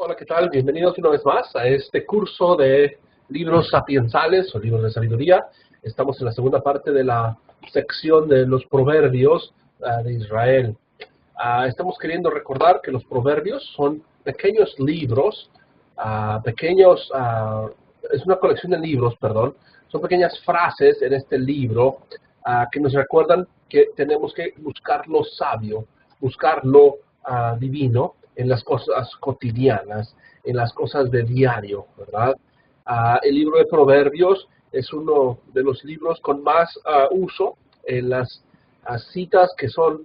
Hola, ¿qué tal? Bienvenidos una vez más a este curso de libros sapiensales o libros de sabiduría. Estamos en la segunda parte de la sección de los proverbios de Israel. Estamos queriendo recordar que los proverbios son pequeños libros, es una colección de libros, perdón, son pequeñas frases en este libro que nos recuerdan que tenemos que buscar lo sabio, buscar lo divino en las cosas cotidianas, en las cosas de diario, ¿verdad? El libro de Proverbios es uno de los libros con más uso en las citas que son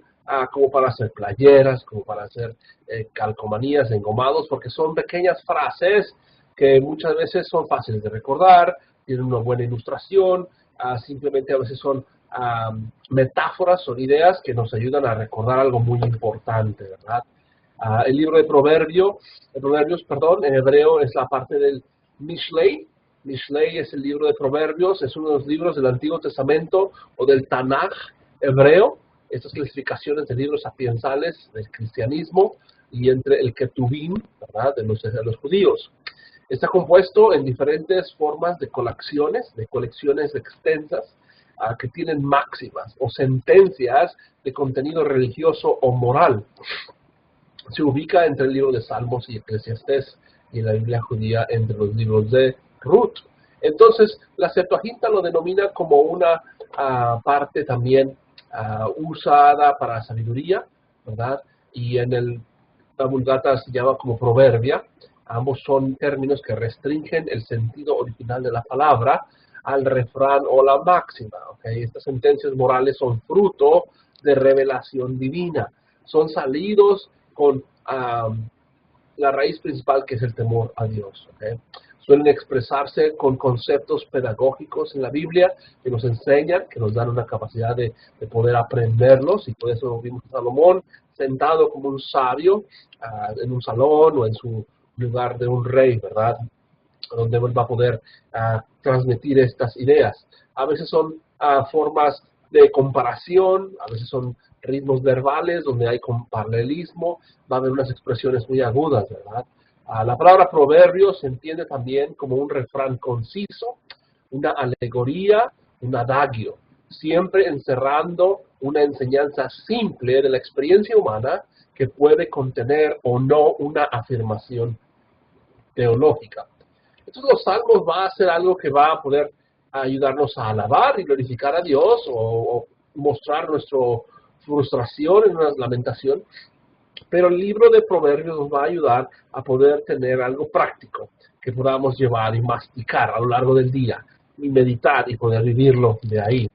como para hacer playeras, como para hacer calcomanías, engomados, porque son pequeñas frases que muchas veces son fáciles de recordar, tienen una buena ilustración, simplemente a veces son metáforas, son ideas que nos ayudan a recordar algo muy importante, ¿verdad? El libro de Proverbios, en hebreo es la parte del Mishlei. Mishlei es el libro de Proverbios, es uno de los libros del Antiguo Testamento o del Tanaj hebreo. Estas clasificaciones de libros sapiensales del cristianismo y entre el Ketuvim, ¿verdad?, de los judíos. Está compuesto en diferentes formas de colecciones extensas que tienen máximas o sentencias de contenido religioso o moral. Se ubica entre el libro de Salmos y Eclesiastés y en la Biblia judía entre los libros de Ruth. Entonces, la Septuaginta lo denomina como una parte también usada para sabiduría, ¿verdad? Y en la Vulgata se llama como proverbia. Ambos son términos que restringen el sentido original de la palabra al refrán o la máxima. ¿Okay? Estas sentencias morales son fruto de revelación divina. Son salidos con la raíz principal, que es el temor a Dios. ¿Okay? Suelen expresarse con conceptos pedagógicos en la Biblia que nos enseñan, que nos dan una capacidad de poder aprenderlos, y por eso vimos a Salomón sentado como un sabio en un salón o en su lugar de un rey, ¿verdad?, donde él va a poder transmitir estas ideas. A veces son formas de comparación, a veces son ritmos verbales donde hay paralelismo, va a haber unas expresiones muy agudas, ¿verdad? La palabra proverbio se entiende también como un refrán conciso, una alegoría, un adagio, siempre encerrando una enseñanza simple de la experiencia humana que puede contener o no una afirmación teológica. Entonces los salmos va a ser algo que va a poder ayudarnos a alabar y glorificar a Dios o mostrar nuestra frustración en una lamentación, pero el libro de Proverbios nos va a ayudar a poder tener algo práctico que podamos llevar y masticar a lo largo del día y meditar y poder vivirlo de ahí.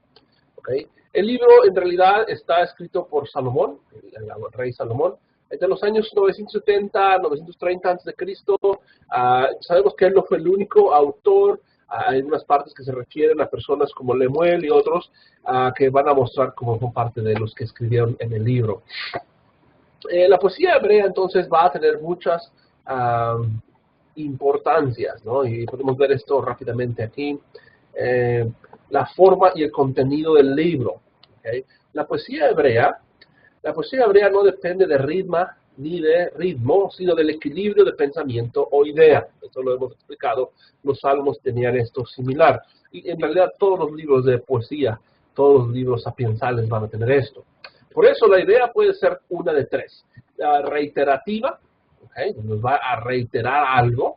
¿Okay? El libro en realidad está escrito por Salomón, el rey Salomón, entre los años 970, 930 a.C. Sabemos que él no fue el único autor. Hay unas partes que se refieren a personas como Lemuel y otros que van a mostrar cómo son parte de los que escribieron en el libro. La poesía hebrea entonces va a tener muchas importancias, ¿no? Y podemos ver esto rápidamente aquí. La forma y el contenido del libro. ¿Okay? La poesía hebrea no depende de ni de ritmo, sino del equilibrio de pensamiento o idea. Esto lo hemos explicado. Los salmos tenían esto similar. Y en realidad todos los libros de poesía, todos los libros sapiensales van a tener esto. Por eso la idea puede ser una de tres. Reiterativa, ¿okay? Nos va a reiterar algo,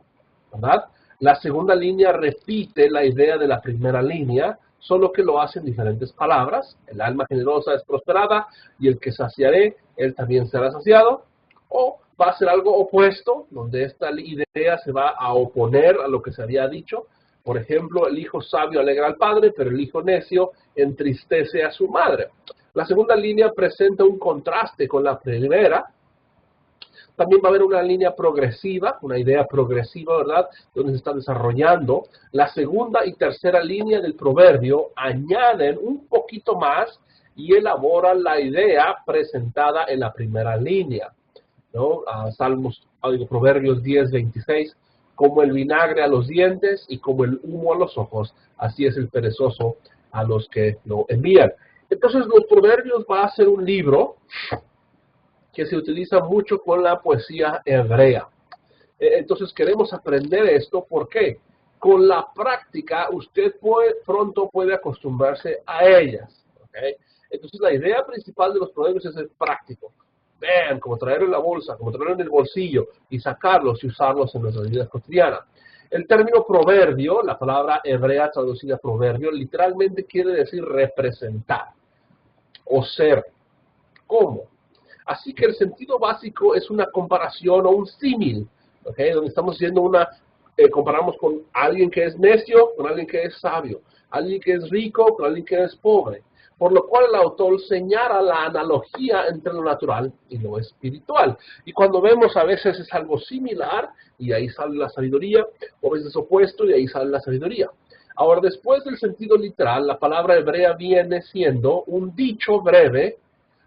¿verdad? La segunda línea repite la idea de la primera línea, solo que lo hace en diferentes palabras. El alma generosa es prosperada y el que saciaré, él también será saciado. O va a ser algo opuesto, donde esta idea se va a oponer a lo que se había dicho. Por ejemplo, el hijo sabio alegra al padre, pero el hijo necio entristece a su madre. La segunda línea presenta un contraste con la primera. También va a haber una línea progresiva, una idea progresiva, ¿verdad?, donde se está desarrollando. La segunda y tercera línea del proverbio añaden un poquito más y elaboran la idea presentada en la primera línea, ¿no? Proverbios 10:26, como el vinagre a los dientes y como el humo a los ojos, así es el perezoso a los que lo envían. Entonces, los proverbios va a ser un libro que se utiliza mucho con la poesía hebrea. Entonces queremos aprender esto. ¿Por qué? Con la práctica usted pronto puede acostumbrarse a ellas. ¿Okay? Entonces la idea principal de los proverbios es ser práctico. Vean, como traerlo en la bolsa, como traerlo en el bolsillo y sacarlos y usarlos en nuestra vida cotidiana. El término proverbio, la palabra hebrea traducida proverbio, literalmente quiere decir representar o ser. ¿Cómo? Así que el sentido básico es una comparación o un símil, ¿okay? Donde estamos haciendo comparamos con alguien que es necio con alguien que es sabio, alguien que es rico con alguien que es pobre. Por lo cual el autor señala la analogía entre lo natural y lo espiritual. Y cuando vemos a veces es algo similar y ahí sale la sabiduría, o a veces opuesto y ahí sale la sabiduría. Ahora, después del sentido literal, la palabra hebrea viene siendo un dicho breve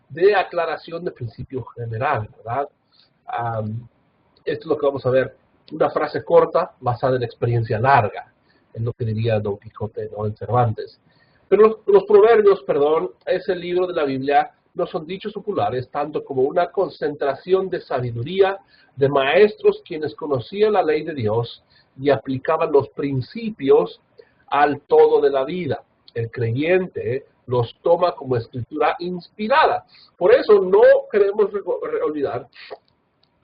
de aclaración de principio general, ¿verdad? Esto es lo que vamos a ver. Una frase corta basada en experiencia larga, es lo que diría Don Quijote, ¿no? En Cervantes. Pero los proverbios, es el libro de la Biblia, no son dichos populares, tanto como una concentración de sabiduría de maestros quienes conocían la ley de Dios y aplicaban los principios al todo de la vida. El creyente los toma como escritura inspirada. Por eso no queremos olvidar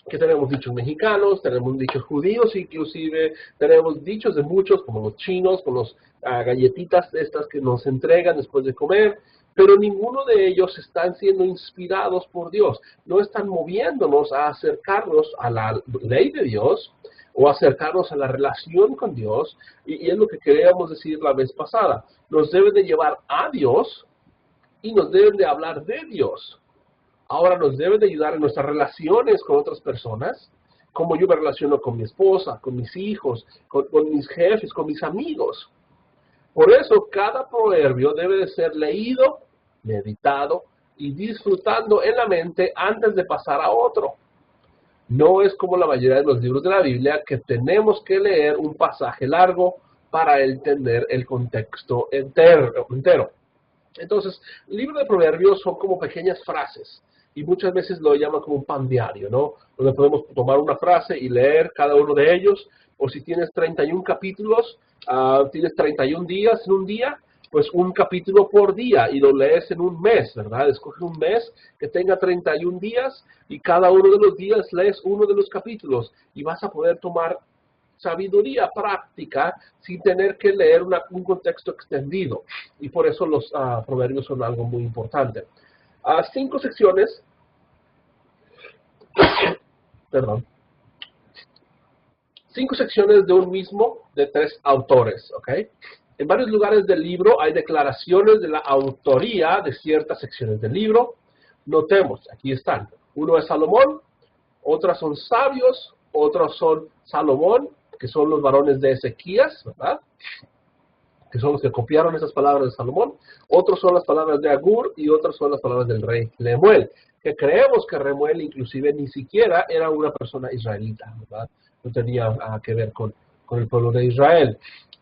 que tenemos dichos mexicanos, tenemos dichos judíos, inclusive tenemos dichos de muchos, como los chinos, con los galletitas estas que nos entregan después de comer, pero ninguno de ellos están siendo inspirados por Dios. No están moviéndonos a acercarnos a la ley de Dios o acercarnos a la relación con Dios, y es lo que queríamos decir la vez pasada. Nos deben de llevar a Dios y nos deben de hablar de Dios. Ahora nos debe de ayudar en nuestras relaciones con otras personas, como yo me relaciono con mi esposa, con mis hijos, con mis jefes, con mis amigos. Por eso cada proverbio debe de ser leído, meditado y disfrutando en la mente antes de pasar a otro. No es como la mayoría de los libros de la Biblia que tenemos que leer un pasaje largo para entender el contexto entero. Entonces, el libro de proverbios son como pequeñas frases y muchas veces lo llaman como un pan diario, ¿no? Donde podemos tomar una frase y leer cada uno de ellos, o si tienes 31 capítulos, tienes 31 días en un día, pues un capítulo por día y lo lees en un mes, ¿verdad? Escoge un mes que tenga 31 días y cada uno de los días lees uno de los capítulos y vas a poder tomar sabiduría práctica sin tener que leer un contexto extendido. Y por eso los proverbios son algo muy importante. 5 secciones, perdón, 5 secciones de un mismo, de 3 autores, ¿ok? En varios lugares del libro hay declaraciones de la autoría de ciertas secciones del libro. Notemos, aquí están. Uno es Salomón, otras son sabios, otros son Salomón, que son los varones de Ezequías, ¿verdad? Que son los que copiaron esas palabras de Salomón. Otros son las palabras de Agur y otras son las palabras del rey Lemuel, que creemos que Lemuel inclusive ni siquiera era una persona israelita, ¿verdad? No tenía que ver con el pueblo de Israel.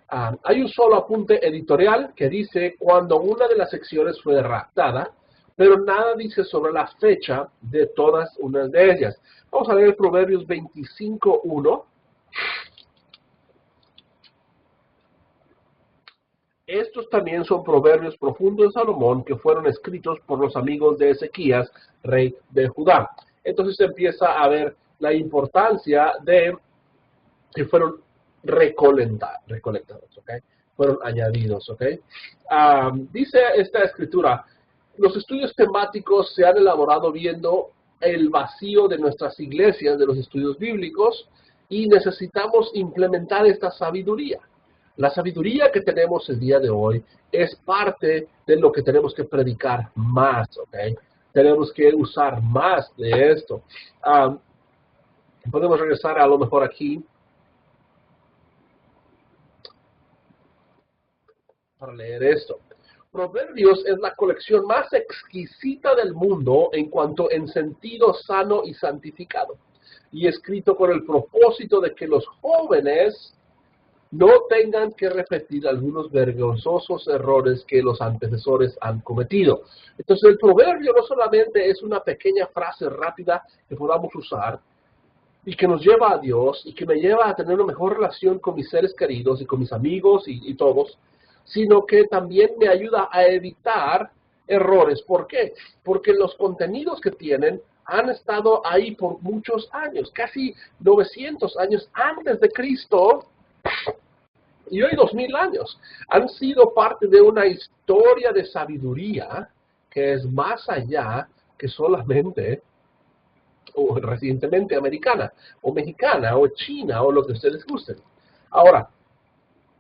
Hay un solo apunte editorial que dice cuando una de las secciones fue redactada, pero nada dice sobre la fecha de todas unas de ellas. Vamos a leer Proverbios 25:1. Estos también son proverbios profundos de Salomón que fueron escritos por los amigos de Ezequías, rey de Judá. Entonces se empieza a ver la importancia de que fueron recolectados, ¿ok? Fueron añadidos, ¿ok? Dice esta escritura, los estudios temáticos se han elaborado viendo el vacío de nuestras iglesias, de los estudios bíblicos, y necesitamos implementar esta sabiduría. La sabiduría que tenemos el día de hoy es parte de lo que tenemos que predicar más, ¿ok? Tenemos que usar más de esto. Podemos regresar a lo mejor aquí para leer esto. Proverbios es la colección más exquisita del mundo en cuanto en sentido sano y santificado, y escrito con el propósito de que los jóvenes no tengan que repetir algunos vergonzosos errores que los antecesores han cometido. Entonces el proverbio no solamente es una pequeña frase rápida que podamos usar, y que nos lleva a Dios y que me lleva a tener una mejor relación con mis seres queridos y con mis amigos y todos, sino que también me ayuda a evitar errores. ¿Por qué? Porque los contenidos que tienen han estado ahí por muchos años, casi 900 años antes de Cristo, y hoy 2000 años. Han sido parte de una historia de sabiduría que es más allá que solamente o recientemente americana, o mexicana, o china, o lo que ustedes gusten. Ahora,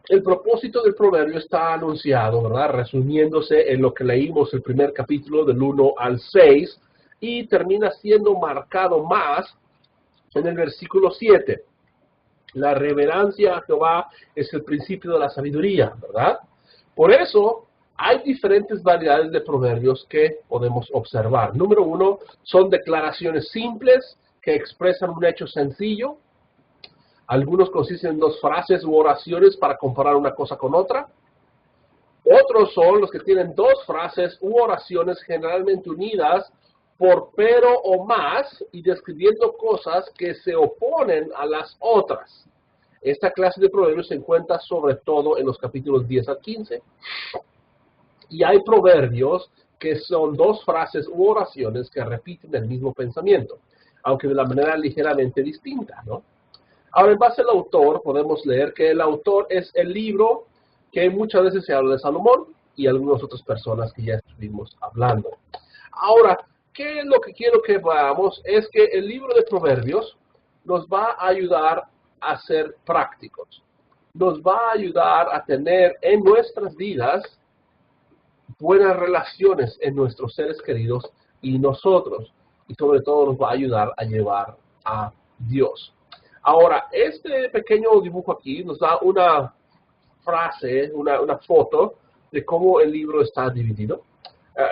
el propósito del proverbio está anunciado, ¿verdad? Resumiéndose en lo que leímos el primer capítulo del 1 al 6, y termina siendo marcado más en el versículo 7. La reverencia a Jehová es el principio de la sabiduría, ¿verdad? Por eso hay diferentes variedades de proverbios que podemos observar. Número 1, son declaraciones simples que expresan un hecho sencillo. Algunos consisten en 2 frases u oraciones para comparar una cosa con otra. Otros son los que tienen 2 frases u oraciones generalmente unidas por pero o más y describiendo cosas que se oponen a las otras. Esta clase de proverbios se encuentra sobre todo en los capítulos 10 al 15. Y hay proverbios que son 2 frases u oraciones que repiten el mismo pensamiento, aunque de la manera ligeramente distinta, ¿no? Ahora, en base al autor, podemos leer que el autor es el libro que muchas veces se habla de Salomón y algunas otras personas que ya estuvimos hablando. Ahora, ¿qué es lo que quiero que veamos? Es que el libro de Proverbios nos va a ayudar a ser prácticos. Nos va a ayudar a tener en nuestras vidas buenas relaciones en nuestros seres queridos y nosotros. Y sobre todo nos va a ayudar a llevar a Dios. Ahora, este pequeño dibujo aquí nos da una frase, una foto de cómo el libro está dividido.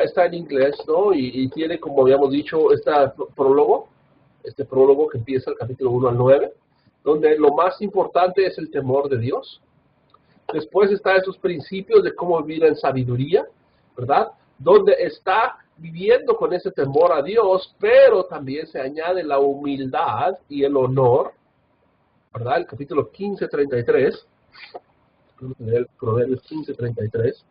Está en inglés, ¿no? Y tiene, como habíamos dicho, este prólogo que empieza el capítulo 1 al 9, donde lo más importante es el temor de Dios. Después están esos principios de cómo vivir en sabiduría, ¿verdad? Donde está viviendo con ese temor a Dios, pero también se añade la humildad y el honor, ¿verdad? El capítulo 15:33, el Proverbios 15:33.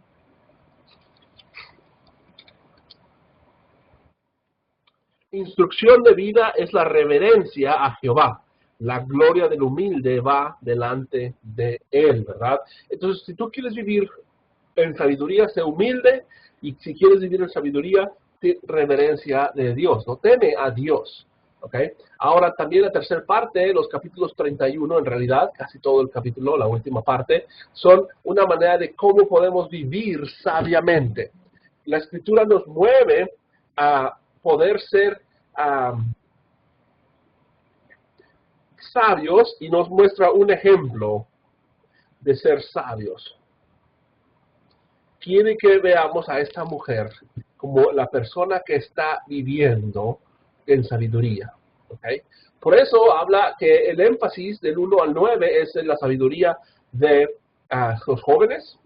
Instrucción de vida es la reverencia a Jehová. La gloria del humilde va delante de él, ¿verdad? Entonces, si tú quieres vivir en sabiduría, sé humilde, y si quieres vivir en sabiduría, ten reverencia de Dios, no teme a Dios, ¿ok? Ahora, también la tercera parte, los capítulos 31, en realidad, casi todo el capítulo, la última parte, son una manera de cómo podemos vivir sabiamente. La Escritura nos mueve a poder ser sabios y nos muestra un ejemplo de ser sabios. Quiere que veamos a esta mujer como la persona que está viviendo en sabiduría. ¿Okay? Por eso habla que el énfasis del 1 al 9 es en la sabiduría de los jóvenes.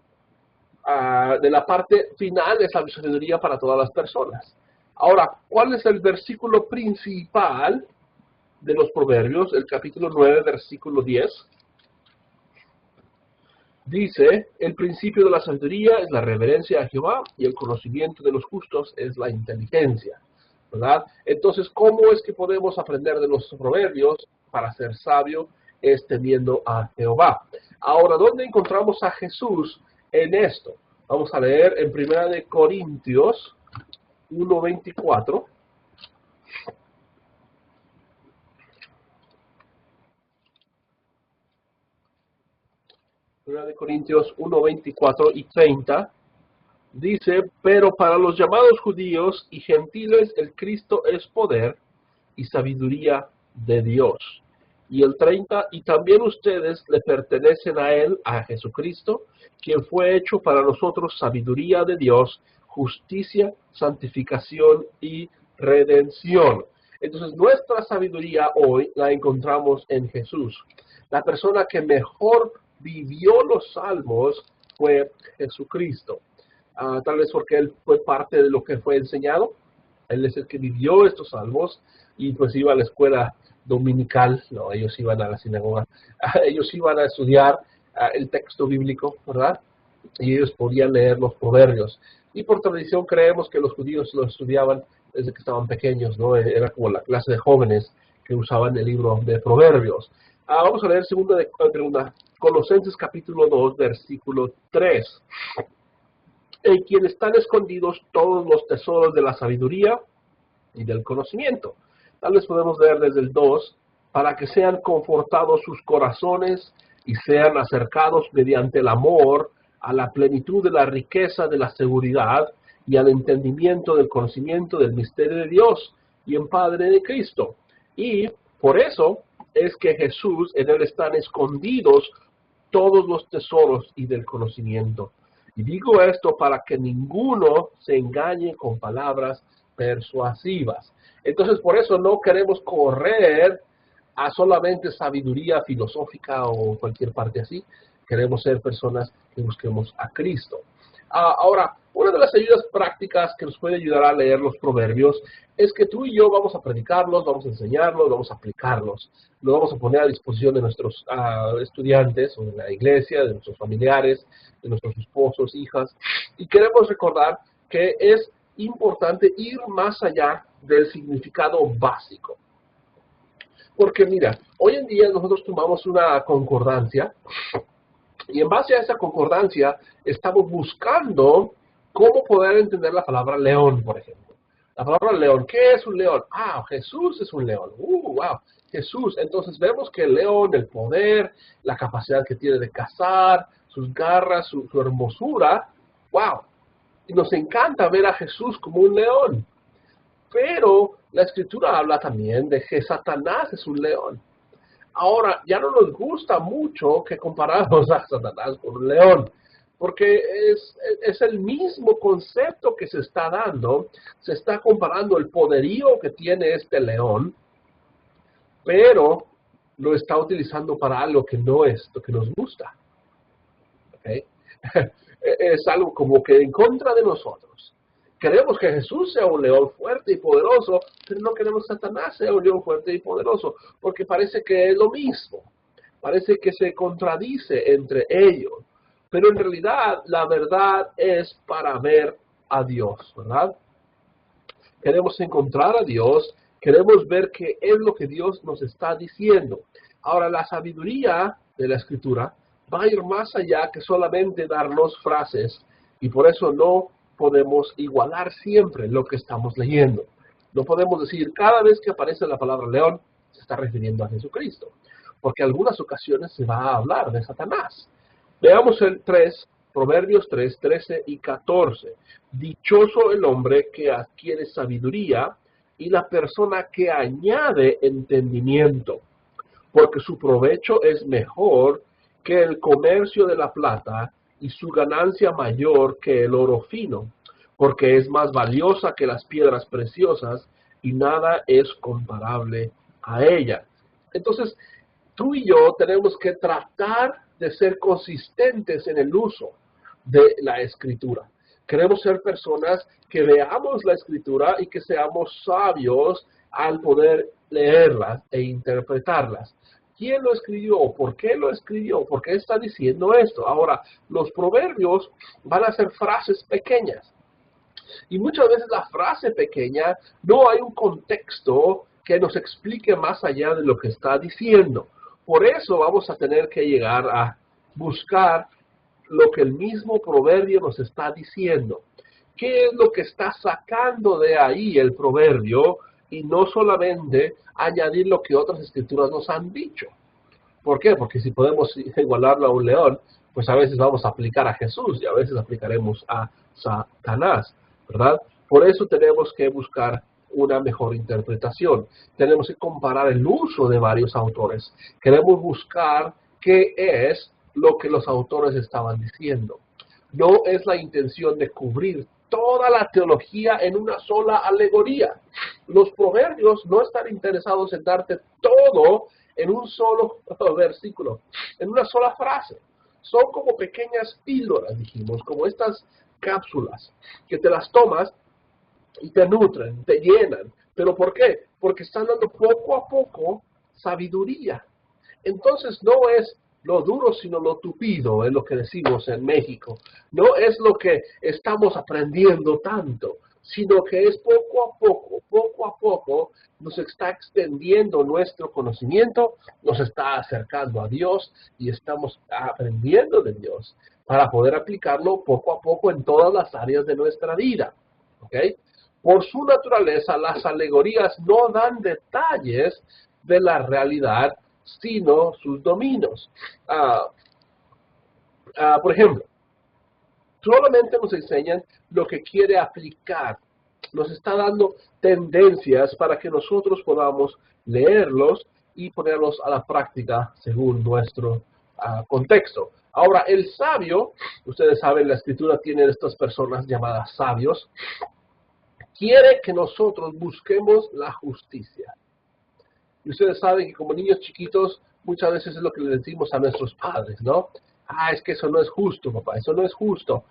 De la parte final es la sabiduría para todas las personas. Ahora, ¿cuál es el versículo principal de los Proverbios? El capítulo 9, versículo 10. Dice, el principio de la sabiduría es la reverencia a Jehová y el conocimiento de los justos es la inteligencia, ¿verdad? Entonces, ¿cómo es que podemos aprender de los proverbios para ser sabio? Es temiendo a Jehová. Ahora, ¿dónde encontramos a Jesús en esto? Vamos a leer en 1 Corintios 1:24. 1 Corintios 1:24 y 30, dice, pero para los llamados judíos y gentiles el Cristo es poder y sabiduría de Dios. Y el 30, y también ustedes le pertenecen a Él, a Jesucristo, quien fue hecho para nosotros sabiduría de Dios, justicia, santificación y redención. Entonces, nuestra sabiduría hoy la encontramos en Jesús. La persona que mejor vivió los salmos fue Jesucristo. Tal vez porque Él fue parte de lo que fue enseñado. Él es el que vivió estos salmos y pues iba a la escuela dominical, no, ellos iban a la sinagoga, ellos iban a estudiar el texto bíblico, ¿verdad? Y ellos podían leer los proverbios. Y por tradición creemos que los judíos lo estudiaban desde que estaban pequeños, ¿no? Era como la clase de jóvenes que usaban el libro de proverbios. Vamos a leer Colosenses capítulo 2, versículo 3. En quien están escondidos todos los tesoros de la sabiduría y del conocimiento. Tal vez podemos leer desde el 2, para que sean confortados sus corazones y sean acercados mediante el amor a la plenitud de la riqueza de la seguridad y al entendimiento del conocimiento del misterio de Dios y en Padre de Cristo. Y por eso es que Jesús, en él están escondidos todos los tesoros y del conocimiento. Y digo esto para que ninguno se engañe con palabras persuasivas. Entonces, por eso no queremos correr a solamente sabiduría filosófica o cualquier parte así. Queremos ser personas que busquemos a Cristo. Ahora, una de las ayudas prácticas que nos puede ayudar a leer los proverbios es que tú y yo vamos a predicarlos, vamos a enseñarlos, vamos a aplicarlos. Lo vamos a poner a disposición de nuestros estudiantes, o de la iglesia, de nuestros familiares, de nuestros esposos, hijas. Y queremos recordar que es importante ir más allá del significado básico. Porque mira, hoy en día nosotros tomamos una concordancia y en base a esa concordancia estamos buscando cómo poder entender la palabra león, por ejemplo. La palabra león, ¿qué es un león? Jesús es un león. Wow, Jesús. Entonces vemos que el león, el poder, la capacidad que tiene de cazar, sus garras, su hermosura, wow. Y nos encanta ver a Jesús como un león. Pero la Escritura habla también de que Satanás es un león. Ahora, ya no nos gusta mucho que comparamos a Satanás con un león, porque es el mismo concepto que se está dando. Se está comparando el poderío que tiene este león, pero lo está utilizando para algo que no es lo que nos gusta. ¿Okay? Es algo como que en contra de nosotros. Queremos que Jesús sea un león fuerte y poderoso, pero no queremos que Satanás sea un león fuerte y poderoso, porque parece que es lo mismo. Parece que se contradice entre ellos. Pero en realidad, la verdad es para ver a Dios, ¿verdad? Queremos encontrar a Dios, queremos ver qué es lo que Dios nos está diciendo. Ahora, la sabiduría de la Escritura va a ir más allá que solamente darnos frases, y por eso no podemos igualar siempre lo que estamos leyendo. No podemos decir, cada vez que aparece la palabra león, se está refiriendo a Jesucristo, porque en algunas ocasiones se va a hablar de Satanás. Veamos el 3, Proverbios 3, 13 y 14. Dichoso el hombre que adquiere sabiduría y la persona que añade entendimiento, porque su provecho es mejor que el comercio de la plata y su ganancia mayor que el oro fino, porque es más valiosa que las piedras preciosas y nada es comparable a ella. Entonces, tú y yo tenemos que tratar de ser consistentes en el uso de la Escritura. Queremos ser personas que veamos la Escritura y que seamos sabios al poder leerlas e interpretarlas. ¿Quién lo escribió? ¿Por qué lo escribió? ¿Por qué está diciendo esto? Ahora, los proverbios van a ser frases pequeñas. Y muchas veces la frase pequeña no hay un contexto que nos explique más allá de lo que está diciendo. Por eso vamos a tener que llegar a buscar lo que el mismo proverbio nos está diciendo. ¿Qué es lo que está sacando de ahí el proverbio? Y no solamente añadir lo que otras escrituras nos han dicho. ¿Por qué? Porque si podemos igualarlo a un león, pues a veces vamos a aplicar a Jesús y a veces aplicaremos a Satanás, ¿verdad? Por eso tenemos que buscar una mejor interpretación. Tenemos que comparar el uso de varios autores. Queremos buscar qué es lo que los autores estaban diciendo. No es la intención de cubrir toda la teología en una sola alegoría. Los proverbios no están interesados en darte todo en un solo versículo, en una sola frase. Son como pequeñas píldoras, dijimos, como estas cápsulas que te las tomas y te nutren, te llenan. ¿Pero por qué? Porque están dando poco a poco sabiduría. Entonces no es lo duro, sino lo tupido, es lo que decimos en México. No es lo que estamos aprendiendo tanto, sino que es poco a poco, nos está extendiendo nuestro conocimiento, nos está acercando a Dios y estamos aprendiendo de Dios para poder aplicarlo poco a poco en todas las áreas de nuestra vida. ¿Ok? Por su naturaleza, las alegorías no dan detalles de la realidad, sino sus dominios. Por ejemplo, solamente nos enseñan lo que quiere aplicar. Nos está dando tendencias para que nosotros podamos leerlos y ponerlos a la práctica según nuestro contexto. Ahora, el sabio, ustedes saben, la escritura tiene estas personas llamadas sabios, quiere que nosotros busquemos la justicia. Y ustedes saben que como niños chiquitos, muchas veces es lo que le decimos a nuestros padres, ¿no? Es que eso no es justo, papá, eso no es justo.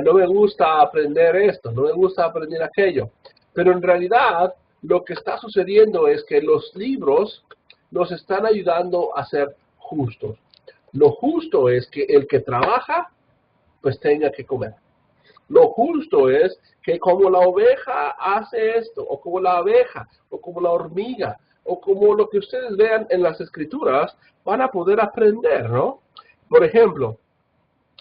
No me gusta aprender esto, no me gusta aprender aquello. Pero en realidad, lo que está sucediendo es que los libros nos están ayudando a ser justos. Lo justo es que el que trabaja, pues tenga que comer. Lo justo es que como la oveja hace esto, o como la abeja, o como la hormiga, o como lo que ustedes vean en las escrituras, van a poder aprender, ¿no? Por ejemplo,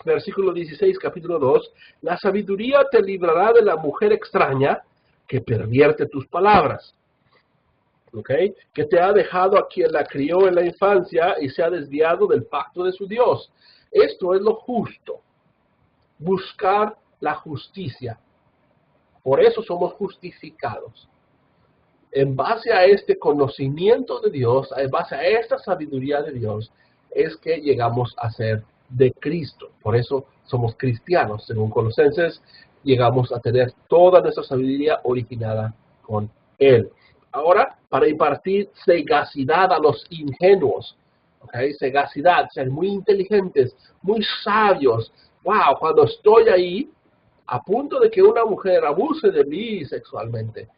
versículo 16, capítulo 2, la sabiduría te librará de la mujer extraña que pervierte tus palabras. ¿Ok? Que te ha dejado a quien la crió en la infancia y se ha desviado del pacto de su Dios. Esto es lo justo. Buscar la justicia. Por eso somos justificados. En base a este conocimiento de Dios, en base a esta sabiduría de Dios, es que llegamos a ser de Cristo. Por eso somos cristianos. Según Colosenses, llegamos a tener toda nuestra sabiduría originada con Él. Ahora, para impartir sagacidad a los ingenuos, ¿okay? Sagacidad, ser muy inteligentes, muy sabios. Wow, cuando estoy ahí, a punto de que una mujer abuse de mí sexualmente,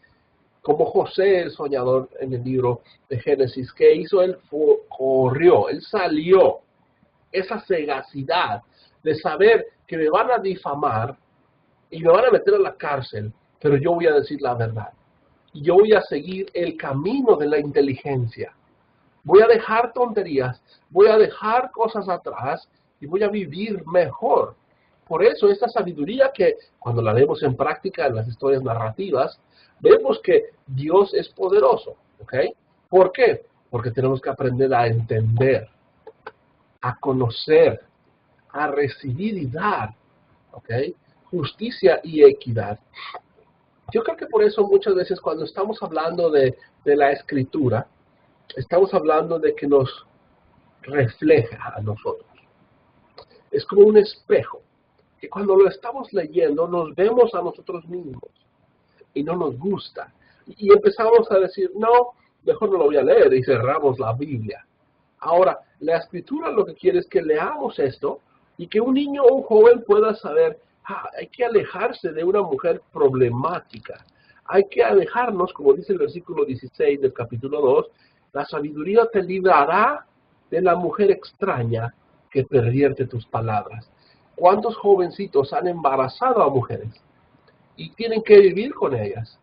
como José el soñador en el libro de Génesis, ¿qué hizo? Él corrió, él salió. Esa sagacidad de saber que me van a difamar y me van a meter a la cárcel, pero yo voy a decir la verdad. Y yo voy a seguir el camino de la inteligencia. Voy a dejar tonterías, voy a dejar cosas atrás y voy a vivir mejor. Por eso esta sabiduría que cuando la vemos en práctica en las historias narrativas, vemos que Dios es poderoso. ¿Ok? ¿Por qué? Porque tenemos que aprender a entender, a conocer, a recibir y dar. ¿Ok? Justicia y equidad. Yo creo que por eso muchas veces cuando estamos hablando de la escritura, estamos hablando de que nos refleja a nosotros. Es como un espejo, que cuando lo estamos leyendo nos vemos a nosotros mismos y no nos gusta. Y empezamos a decir, no, mejor no lo voy a leer y cerramos la Biblia. Ahora, la escritura lo que quiere es que leamos esto y que un niño o un joven pueda saber, hay que alejarse de una mujer problemática. Hay que alejarnos, como dice el versículo 16 del capítulo 2, la sabiduría te librará de la mujer extraña que pervierte tus palabras. ¿Cuántos jovencitos han embarazado a mujeres y tienen que vivir con ellas?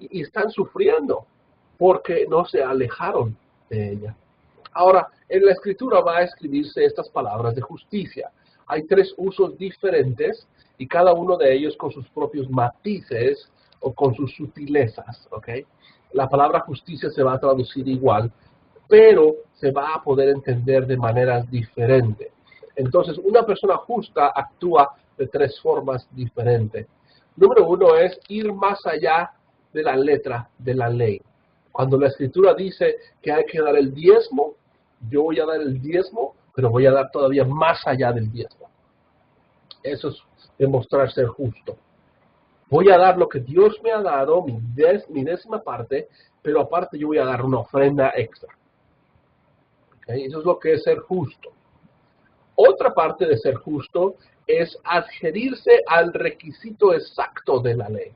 Y están sufriendo porque no se alejaron de ella. Ahora, en la escritura va a escribirse estas palabras de justicia. Hay 3 usos diferentes y cada uno de ellos con sus propios matices o con sus sutilezas, ¿ok? La palabra justicia se va a traducir igual, pero se va a poder entender de maneras diferentes. Entonces, una persona justa actúa de 3 formas diferentes. Número 1 es ir más allá de la letra de la ley. Cuando la escritura dice que hay que dar el diezmo, yo voy a dar el diezmo, pero voy a dar todavía más allá del diezmo. Eso es demostrar ser justo. Voy a dar lo que Dios me ha dado, mi 10ª parte, pero aparte yo voy a dar una ofrenda extra. ¿Okay? Eso es lo que es ser justo. Otra parte de ser justo es adherirse al requisito exacto de la ley.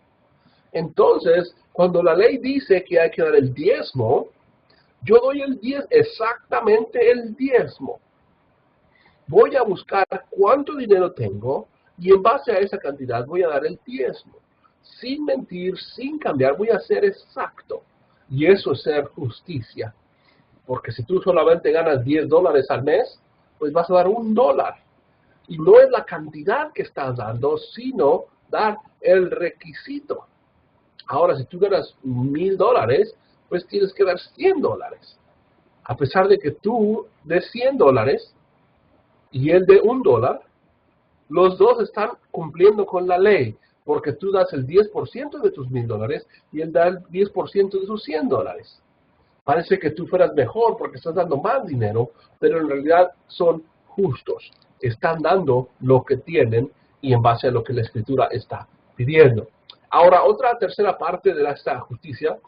Entonces, cuando la ley dice que hay que dar el diezmo, Yo doy exactamente el diezmo. Voy a buscar cuánto dinero tengo y en base a esa cantidad voy a dar el diezmo. Sin mentir, sin cambiar, voy a ser exacto. Y eso es ser justicia. Porque si tú solamente ganas $10 al mes, pues vas a dar $1. Y no es la cantidad que estás dando, sino dar el requisito. Ahora, si tú ganas $1,000, pues tienes que dar $100. A pesar de que tú des $100 y él de $1, los dos están cumpliendo con la ley, porque tú das el 10% de tus $1,000 y él da el 10% de sus $100. Parece que tú fueras mejor porque estás dando más dinero, pero en realidad son justos. Están dando lo que tienen y en base a lo que la Escritura está pidiendo. Ahora, otra tercera parte de esta justicia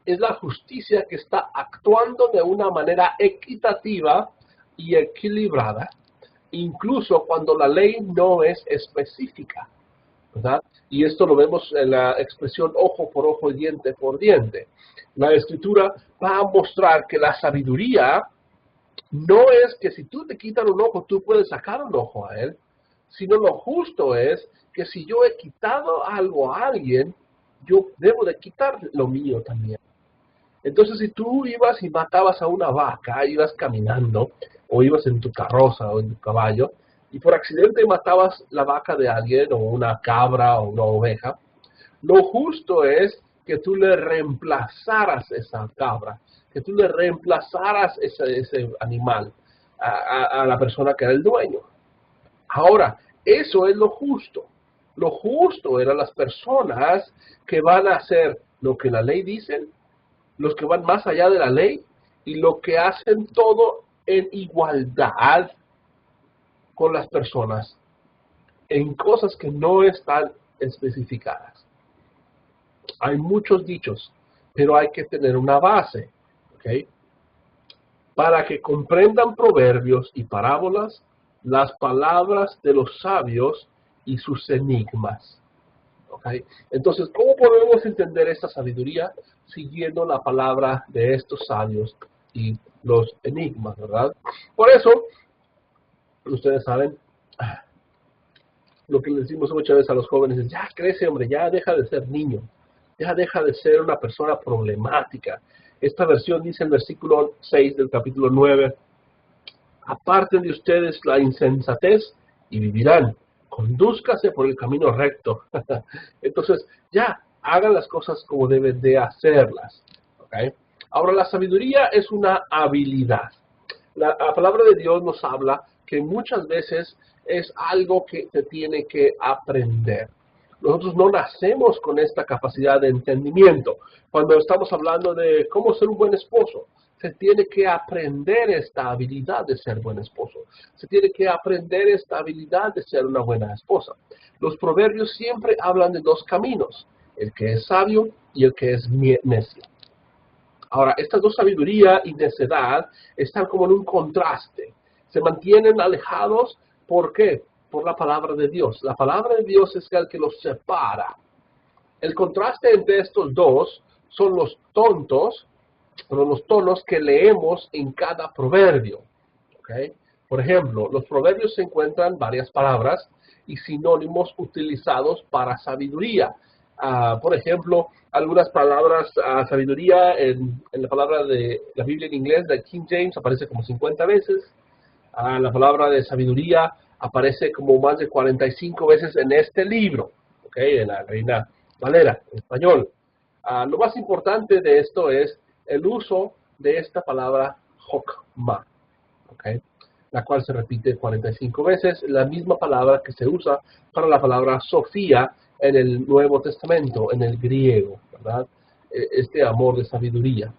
es la justicia que está actuando de una manera equitativa y equilibrada, incluso cuando la ley no es específica, ¿verdad? Y esto lo vemos en la expresión ojo por ojo y diente por diente. La Escritura va a mostrar que la sabiduría no es que si tú te quitas un ojo, tú puedes sacar un ojo a él, sino lo justo es que si yo he quitado algo a alguien, yo debo de quitar lo mío también. Entonces, si tú ibas y matabas a una vaca, ibas caminando, o ibas en tu carroza o en tu caballo, y por accidente matabas la vaca de alguien, o una cabra, o una oveja, lo justo es que tú le reemplazaras esa cabra, que tú le reemplazaras ese animal a la persona que era el dueño. Ahora, eso es lo justo. Lo justo eran las personas que van a hacer lo que la ley dice, los que van más allá de la ley y lo que hacen todo en igualdad con las personas en cosas que no están especificadas. Hay muchos dichos, pero hay que tener una base, ¿ok? Para que comprendan proverbios y parábolas, las palabras de los sabios y sus enigmas. ¿Okay? Entonces, ¿cómo podemos entender esta sabiduría? Siguiendo la palabra de estos sabios y los enigmas, ¿verdad? Por eso, ustedes saben, lo que les decimos muchas veces a los jóvenes es, ya crece, hombre, ya deja de ser niño, ya deja de ser una persona problemática. Esta versión dice el versículo 6 del capítulo 9, aparten de ustedes la insensatez y vivirán. Condúzcase por el camino recto. Entonces, ya, hagan las cosas como deben de hacerlas. ¿Okay? Ahora, la sabiduría es una habilidad. La palabra de Dios nos habla que muchas veces es algo que se tiene que aprender. Nosotros no nacemos con esta capacidad de entendimiento. Cuando estamos hablando de cómo ser un buen esposo, se tiene que aprender esta habilidad de ser buen esposo. Se tiene que aprender esta habilidad de ser una buena esposa. Los proverbios siempre hablan de dos caminos, el que es sabio y el que es necio. Ahora, estas dos, sabiduría y necedad, están como en un contraste. Se mantienen alejados, ¿por qué? Por la palabra de Dios. La palabra de Dios es el que los separa. El contraste entre estos dos son los tontos, los tonos que leemos en cada proverbio. ¿Okay? Por ejemplo, los proverbios se encuentran varias palabras y sinónimos utilizados para sabiduría. Por ejemplo, algunas palabras, sabiduría en la palabra de la Biblia en inglés, de King James, aparece como 50 veces. La palabra de sabiduría aparece como más de 45 veces en este libro, ¿okay? En la Reina Valera, en español. Lo más importante de esto es el uso de esta palabra Jokma, ¿okay? La cual se repite 45 veces, la misma palabra que se usa para la palabra Sofía en el Nuevo Testamento, en el griego, ¿verdad? Este amor de sabiduría.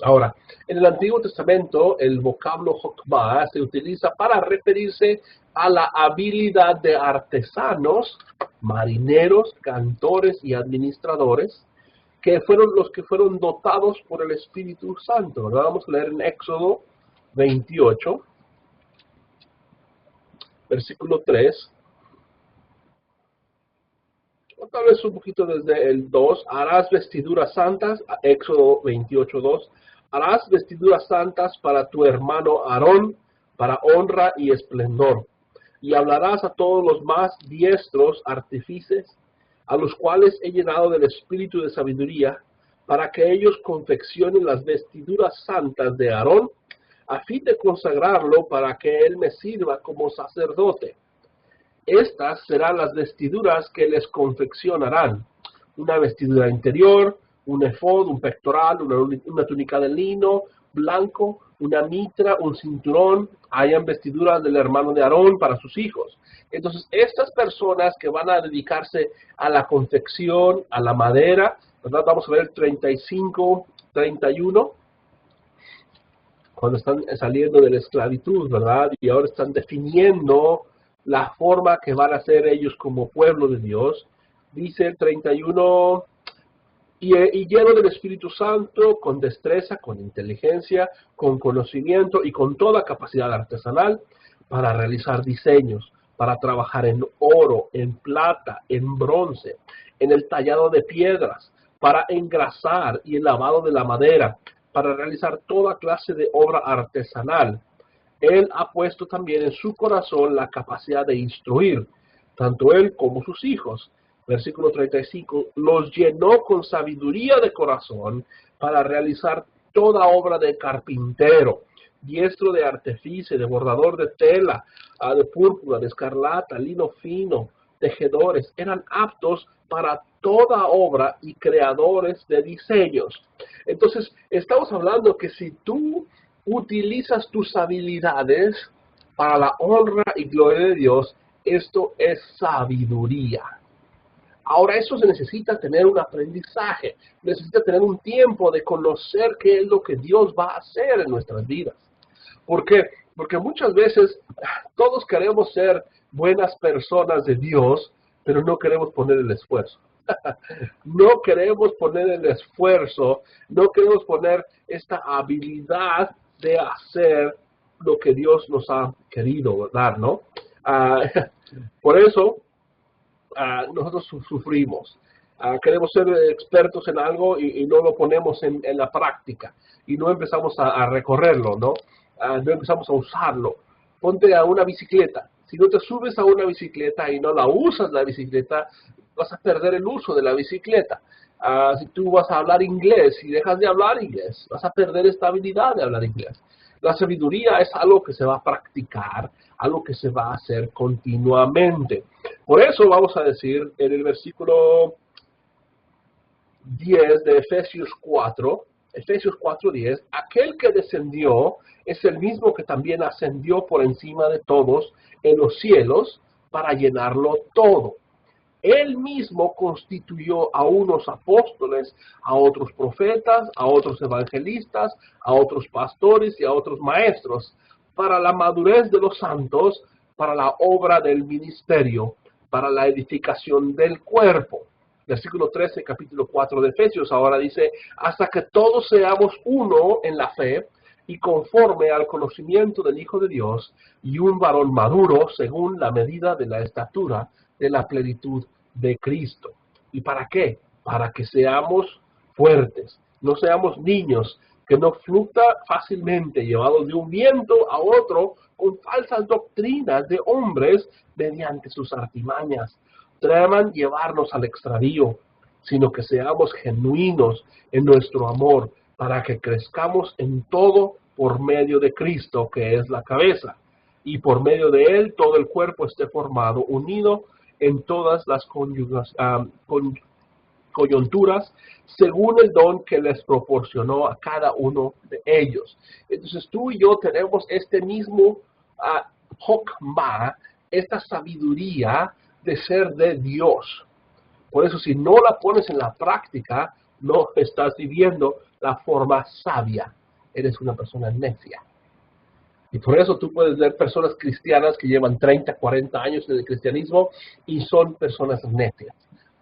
Ahora, en el Antiguo Testamento, el vocablo Jokma se utiliza para referirse a la habilidad de artesanos, marineros, cantores y administradores, que fueron los que fueron dotados por el Espíritu Santo, ¿verdad? Vamos a leer en Éxodo 28, versículo 3. O tal vez un poquito desde el 2. Harás vestiduras santas, Éxodo 28, 2. Harás vestiduras santas para tu hermano Aarón, para honra y esplendor. Y hablarás a todos los más diestros artífices, a los cuales he llenado del espíritu de sabiduría, para que ellos confeccionen las vestiduras santas de Aarón, a fin de consagrarlo para que él me sirva como sacerdote. Estas serán las vestiduras que les confeccionarán: una vestidura interior, un efod, un pectoral, una túnica de lino blanco, una mitra, un cinturón. Hayan vestiduras del hermano de Aarón para sus hijos. Entonces, estas personas que van a dedicarse a la confección, a la madera, ¿verdad? Vamos a ver 35, 31, cuando están saliendo de la esclavitud, ¿verdad? Y ahora están definiendo la forma que van a ser ellos como pueblo de Dios. Dice el 31, y lleno del Espíritu Santo, con destreza, con inteligencia, con conocimiento y con toda capacidad artesanal, para realizar diseños, para trabajar en oro, en plata, en bronce, en el tallado de piedras, para engrasar y el lavado de la madera, para realizar toda clase de obra artesanal. Él ha puesto también en su corazón la capacidad de instruir, tanto él como sus hijos. Versículo 35, los llenó con sabiduría de corazón para realizar toda obra de carpintero, diestro de artífice, de bordador de tela, de púrpura, de escarlata, lino fino, tejedores. Eran aptos para toda obra y creadores de diseños. Entonces, estamos hablando que si tú utilizas tus habilidades para la honra y gloria de Dios, esto es sabiduría. Ahora, eso se necesita tener un aprendizaje, necesita tener un tiempo de conocer qué es lo que Dios va a hacer en nuestras vidas. ¿Por qué? Porque muchas veces todos queremos ser buenas personas de Dios, pero no queremos poner el esfuerzo. No queremos poner el esfuerzo, no queremos poner esta habilidad de hacer lo que Dios nos ha querido dar, ¿no? Por eso, nosotros sufrimos. Queremos ser expertos en algo y no lo ponemos en la práctica y no empezamos a recorrerlo, ¿no? No empezamos a usarlo. Ponte a una bicicleta. Si no te subes a una bicicleta y no la usas la bicicleta, vas a perder el uso de la bicicleta. Si tú vas a hablar inglés y dejas de hablar inglés, vas a perder esta habilidad de hablar inglés. La sabiduría es algo que se va a practicar, algo que se va a hacer continuamente. Por eso vamos a decir en el versículo 10 de Efesios 4:10, aquel que descendió es el mismo que también ascendió por encima de todos en los cielos para llenarlo todo. Él mismo constituyó a unos apóstoles, a otros profetas, a otros evangelistas, a otros pastores y a otros maestros, para la madurez de los santos, para la obra del ministerio, para la edificación del cuerpo. Versículo 13, capítulo 4 de Efesios, ahora dice, hasta que todos seamos uno en la fe y conforme al conocimiento del Hijo de Dios y un varón maduro según la medida de la estatura de la plenitud de Cristo. ¿Y para qué? Para que seamos fuertes, no seamos niños que no flucta fácilmente, llevados de un viento a otro con falsas doctrinas de hombres mediante sus artimañas. Traman llevarnos al extravío, sino que seamos genuinos en nuestro amor, para que crezcamos en todo por medio de Cristo, que es la cabeza, y por medio de él todo el cuerpo esté formado, unido en todas las coyunturas, según el don que les proporcionó a cada uno de ellos. Entonces tú y yo tenemos este mismo hokmah, esta sabiduría de ser de Dios. Por eso, si no la pones en la práctica, no estás viviendo la forma sabia. Eres una persona necia. Y por eso tú puedes ver personas cristianas que llevan 30, 40 años en el cristianismo y son personas necias,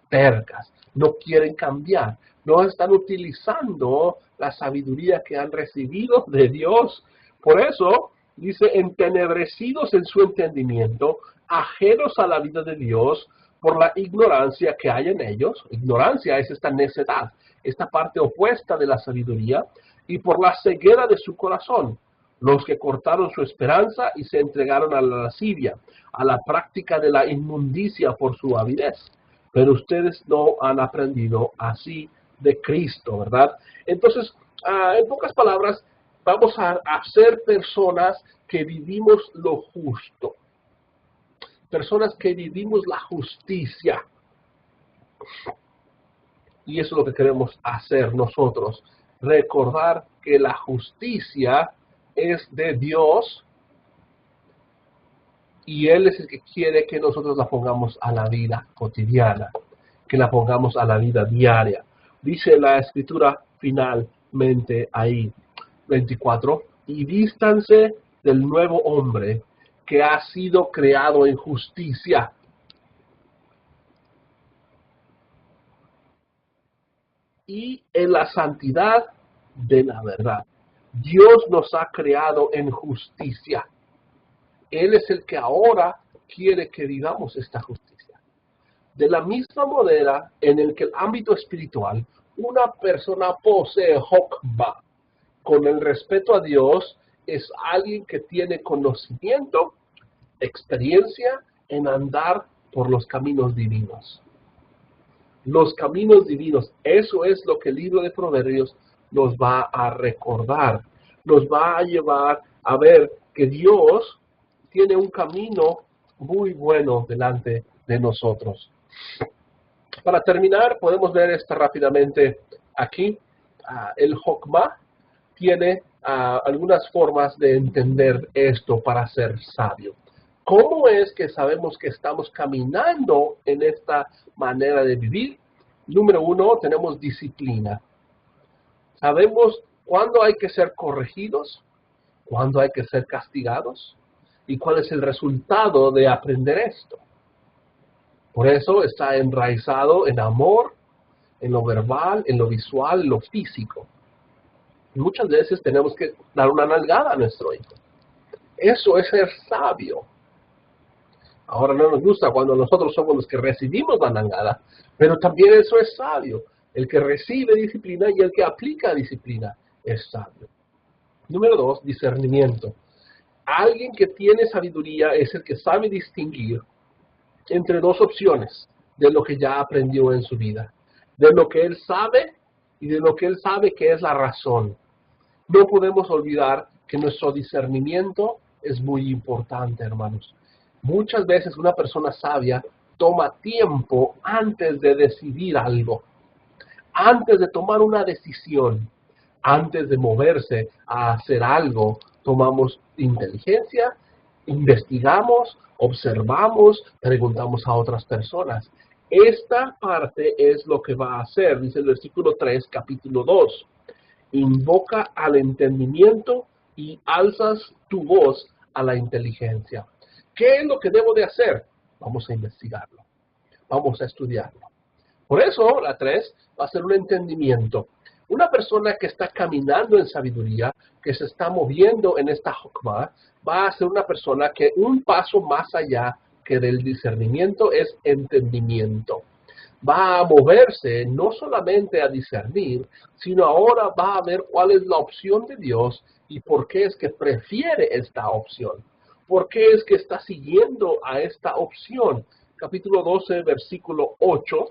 tercas, no quieren cambiar, no están utilizando la sabiduría que han recibido de Dios. Por eso, dice, entenebrecidos en su entendimiento, ajenos a la vida de Dios, por la ignorancia que hay en ellos. Ignorancia es esta necedad, esta parte opuesta de la sabiduría, y por la ceguera de su corazón, los que cortaron su esperanza y se entregaron a la lascivia, a la práctica de la inmundicia por su avidez. Pero ustedes no han aprendido así de Cristo, ¿verdad? Entonces, en pocas palabras, vamos a ser personas que vivimos lo justo, personas que vivimos la justicia. Y eso es lo que queremos hacer nosotros, recordar que la justicia es de Dios y Él es el que quiere que nosotros la pongamos a la vida cotidiana, que la pongamos a la vida diaria. Dice la Escritura finalmente ahí, 24, y vístanse del nuevo hombre que ha sido creado en justicia. Y en la santidad de la verdad. Dios nos ha creado en justicia. Él es el que ahora quiere que vivamos esta justicia. De la misma manera en el que el ámbito espiritual, una persona posee Hokmah, con el respeto a Dios, es alguien que tiene conocimiento, experiencia en andar por los caminos divinos. Los caminos divinos, eso es lo que el libro de Proverbios nos va a recordar. Nos va a llevar a ver que Dios tiene un camino muy bueno delante de nosotros. Para terminar, podemos ver esto rápidamente aquí. El Hokmah tiene algunas formas de entender esto para ser sabio. ¿Cómo es que sabemos que estamos caminando en esta manera de vivir? Número 1, tenemos disciplina. Sabemos cuándo hay que ser corregidos, cuándo hay que ser castigados y cuál es el resultado de aprender esto. Por eso está enraizado en amor, en lo verbal, en lo visual, en lo físico. Y muchas veces tenemos que dar una nalgada a nuestro hijo. Eso es ser sabio. Ahora no nos gusta cuando nosotros somos los que recibimos la nalgada, pero también eso es sabio. El que recibe disciplina y el que aplica disciplina es sabio. Número 2, discernimiento. Alguien que tiene sabiduría es el que sabe distinguir entre dos opciones de lo que ya aprendió en su vida. De lo que él sabe y de lo que él sabe que es la razón. No podemos olvidar que nuestro discernimiento es muy importante, hermanos. Muchas veces una persona sabia toma tiempo antes de decidir algo, antes de tomar una decisión, antes de moverse a hacer algo, tomamos inteligencia, investigamos, observamos, preguntamos a otras personas. Esta parte es lo que va a hacer, dice el versículo 3, capítulo 2. Invoca al entendimiento y alzas tu voz a la inteligencia. ¿Qué es lo que debo de hacer? Vamos a investigarlo. Vamos a estudiarlo. Por eso, la 3 va a ser un entendimiento. Una persona que está caminando en sabiduría, que se está moviendo en esta Hokmah, va a ser una persona que un paso más allá que del discernimiento es entendimiento. Va a moverse no solamente a discernir, sino ahora va a ver cuál es la opción de Dios y por qué es que prefiere esta opción. ¿Por qué es que está siguiendo a esta opción? Capítulo 12, versículo 8.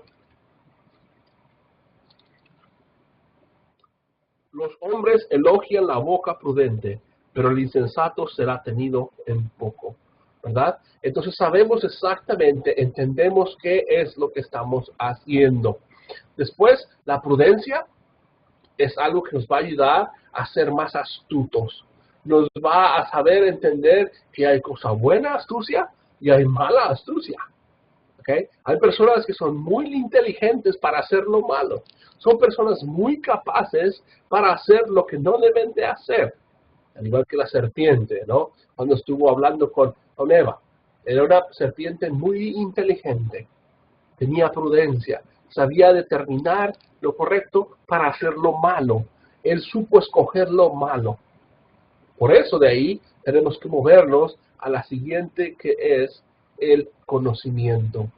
Los hombres elogian la boca prudente, pero el insensato será tenido en poco. ¿Verdad? Entonces sabemos exactamente, entendemos qué es lo que estamos haciendo. Después, la prudencia es algo que nos va a ayudar a ser más astutos. Nos va a saber entender que hay cosa buena astucia y hay mala astucia. ¿Okay? Hay personas que son muy inteligentes para hacer lo malo. Son personas muy capaces para hacer lo que no deben de hacer. Al igual que la serpiente, ¿no? Cuando estuvo hablando con Eva. Era una serpiente muy inteligente. Tenía prudencia. Sabía determinar lo correcto para hacer lo malo. Él supo escoger lo malo. Por eso de ahí tenemos que movernos a la siguiente, que es el conocimiento.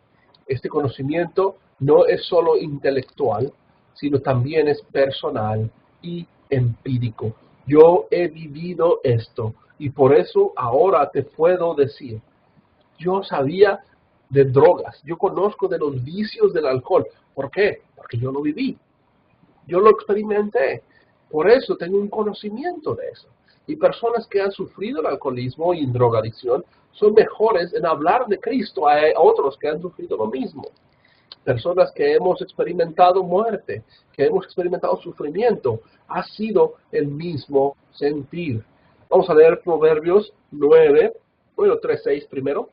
Este conocimiento no es solo intelectual, sino también es personal y empírico. Yo he vivido esto y por eso ahora te puedo decir, yo sabía de drogas, yo conozco de los vicios del alcohol. ¿Por qué? Porque yo lo viví, yo lo experimenté. Por eso tengo un conocimiento de eso. Y personas que han sufrido el alcoholismo y drogadicción son mejores en hablar de Cristo a otros que han sufrido lo mismo. Personas que hemos experimentado muerte, que hemos experimentado sufrimiento, ha sido el mismo sentir. Vamos a leer Proverbios 3:6 primero.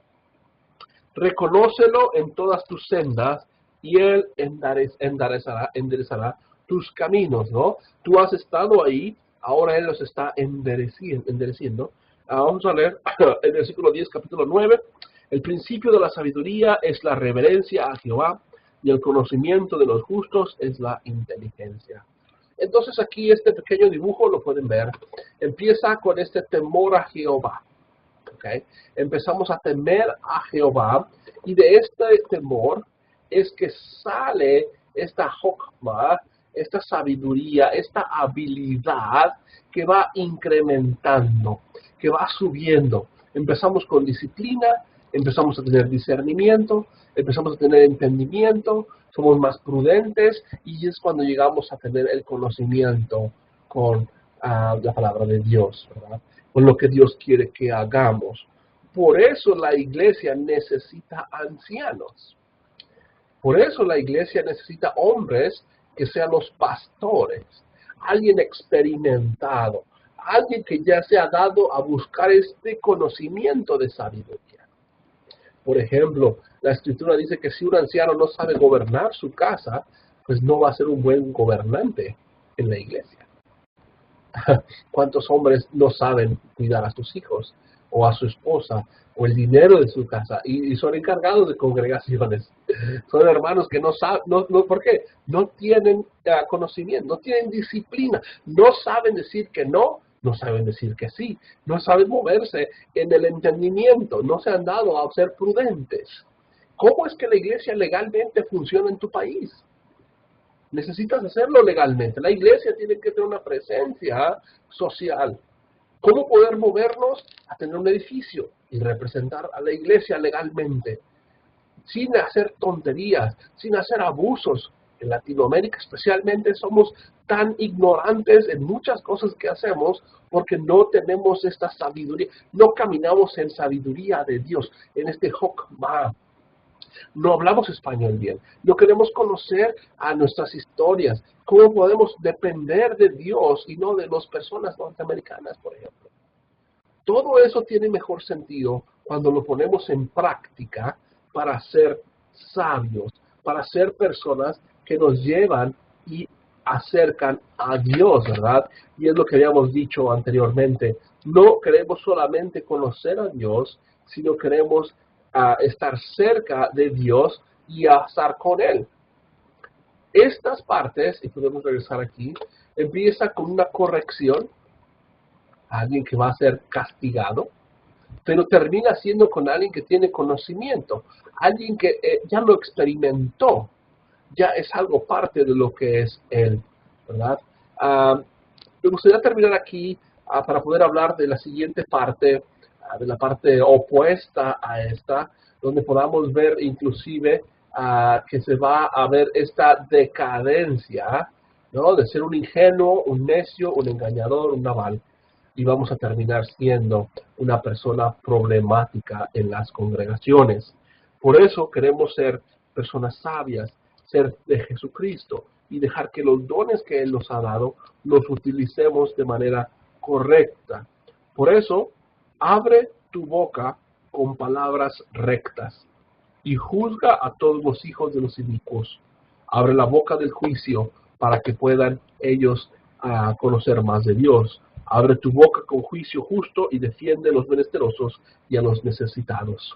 Reconócelo en todas tus sendas y Él enderezará tus caminos, ¿no? Tú has estado ahí, ahora Él los está endereciendo. Vamos a leer el versículo 10, capítulo 9. El principio de la sabiduría es la reverencia a Jehová, y el conocimiento de los justos es la inteligencia. Entonces aquí este pequeño dibujo lo pueden ver. Empieza con este temor a Jehová. ¿Okay? Empezamos a temer a Jehová, y de este temor es que sale esta hokmah, esta sabiduría, esta habilidad que va incrementando, que va subiendo. Empezamos con disciplina, empezamos a tener discernimiento, empezamos a tener entendimiento, somos más prudentes y es cuando llegamos a tener el conocimiento con la palabra de Dios, ¿verdad? Con lo que Dios quiere que hagamos. Por eso la iglesia necesita ancianos. Por eso la iglesia necesita hombres que sean los pastores, alguien experimentado, alguien que ya se ha dado a buscar este conocimiento de sabiduría. Por ejemplo, la Escritura dice que si un anciano no sabe gobernar su casa, pues no va a ser un buen gobernante en la iglesia. ¿Cuántos hombres no saben cuidar a sus hijos o a su esposa o el dinero de su casa y son encargados de congregaciones? Son hermanos que no saben, ¿por qué? No tienen conocimiento, no tienen disciplina, no saben decir que no, no saben decir que sí, no saben moverse en el entendimiento, no se han dado a ser prudentes. ¿Cómo es que la iglesia legalmente funciona en tu país? Necesitas hacerlo legalmente. La iglesia tiene que tener una presencia social. ¿Cómo poder movernos a tener un edificio y representar a la iglesia legalmente? Sin hacer tonterías, sin hacer abusos. En Latinoamérica especialmente somos tan ignorantes en muchas cosas que hacemos porque no tenemos esta sabiduría, no caminamos en sabiduría de Dios, en este hokmah. No hablamos español bien, no queremos conocer a nuestras historias, cómo podemos depender de Dios y no de las personas norteamericanas, por ejemplo. Todo eso tiene mejor sentido cuando lo ponemos en práctica para ser sabios, para ser personas que nos llevan y acercan a Dios, ¿verdad? Y es lo que habíamos dicho anteriormente. No queremos solamente conocer a Dios, sino queremos estar cerca de Dios y a estar con Él. Estas partes, y podemos regresar aquí, empieza con una corrección, alguien que va a ser castigado, pero termina siendo con alguien que tiene conocimiento, alguien que ya lo experimentó, ya es algo parte de lo que es Él, ¿verdad? Me gustaría terminar aquí para poder hablar de la siguiente parte, de la parte opuesta a esta, donde podamos ver inclusive que se va a ver esta decadencia, ¿no? De ser un ingenuo, un necio, un engañador, un naval, y vamos a terminar siendo una persona problemática en las congregaciones. Por eso queremos ser personas sabias, ser de Jesucristo y dejar que los dones que Él nos ha dado los utilicemos de manera correcta. Por eso, abre tu boca con palabras rectas y juzga a todos los hijos de los inicuos. Abre la boca del juicio para que puedan ellos conocer más de Dios. Abre tu boca con juicio justo y defiende a los menesterosos y a los necesitados.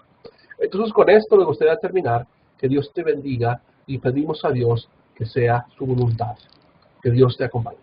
Entonces, con esto me gustaría terminar. Que Dios te bendiga y pedimos a Dios que sea su voluntad. Que Dios te acompañe.